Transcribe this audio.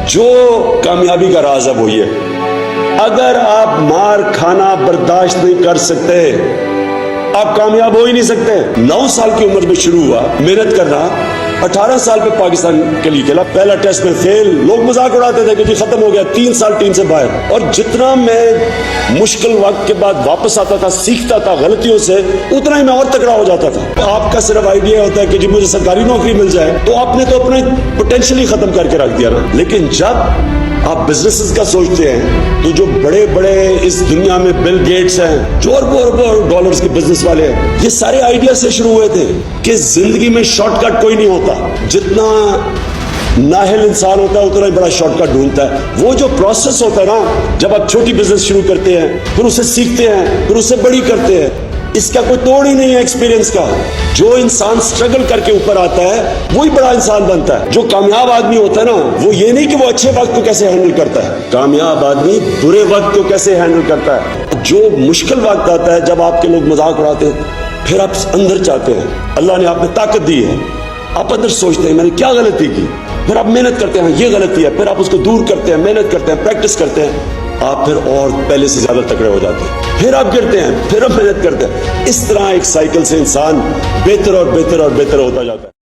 جو کامیابی کا راز ہے وہ یہ، اگر آپ مار کھانا برداشت نہیں کر سکتے آپ کامیاب ہو ہی نہیں سکتے۔ 9 سال کی عمر میں شروع ہوا محنت کرنا، 18 سال پہ پاکستان کے لیے کھیلا، پہلا ٹیسٹ میں فیل، لوگ مذاق اڑاتے تھے کہ جی ختم ہو گیا، 3 سال ٹیم سے باہر۔ اور جتنا میں مشکل وقت کے بعد واپس آتا تھا، سیکھتا تھا غلطیوں سے، اتنا ہی میں اور تگڑا ہو جاتا تھا۔ آپ کا صرف آئیڈیا ہوتا ہے کہ جی مجھے سرکاری نوکری مل جائے، تو آپ نے تو اپنے پوٹینشیل ہی ختم کر کے رکھ دیا نا۔ لیکن جب آپ بزنسز کا سوچتے ہیں تو جو بڑے بڑے اس دنیا میں بل گیٹس ہیں، جو اربوں ڈالرز کے بزنس والے ہیں، یہ سارے آئیڈیا سے شروع ہوئے تھے کہ زندگی میں شارٹ کٹ کوئی نہیں ہوتا، جتنا نااہل انسان ہوتا ہے اتنا ہی بڑا شارٹ کٹ ڈھونڈتا ہے۔ وہ جو پروسیس ہوتا ہے نا، جب آپ چھوٹی بزنس شروع کرتے ہیں، پھر اسے سیکھتے ہیں، پھر اسے بڑی کرتے ہیں، اس کا کوئی توڑ ہی نہیں ہے ایکسپیرینس کا۔ جو انسان سٹرگل کر کے اوپر آتا ہے وہی بڑا انسان بنتا ہے۔ جو کامیاب آدمی ہوتا ہے نا، وہ یہ نہیں کہ وہ اچھے وقت کو کیسے ہینڈل کرتا ہے، کامیاب آدمی برے وقت کو کیسے ہینڈل کرتا ہے۔ جو مشکل وقت آتا ہے، جب آپ کے لوگ مذاق اڑاتے ہیں، پھر آپ اندر چاہتے ہیں، اللہ نے آپ میں طاقت دی ہے، آپ اندر سوچتے ہیں میں نے کیا غلطی کی، پھر آپ محنت کرتے ہیں، یہ غلطی ہے، پھر آپ اس کو دور کرتے ہیں، محنت کرتے ہیں، پریکٹس کرتے ہیں، آپ پھر اور پہلے سے زیادہ تکڑے ہو جاتے ہیں، پھر آپ گرتے ہیں، پھر آپ محنت کرتے ہیں۔ اس طرح ایک سائیکل سے انسان بہتر اور بہتر اور بہتر ہوتا جاتا ہے۔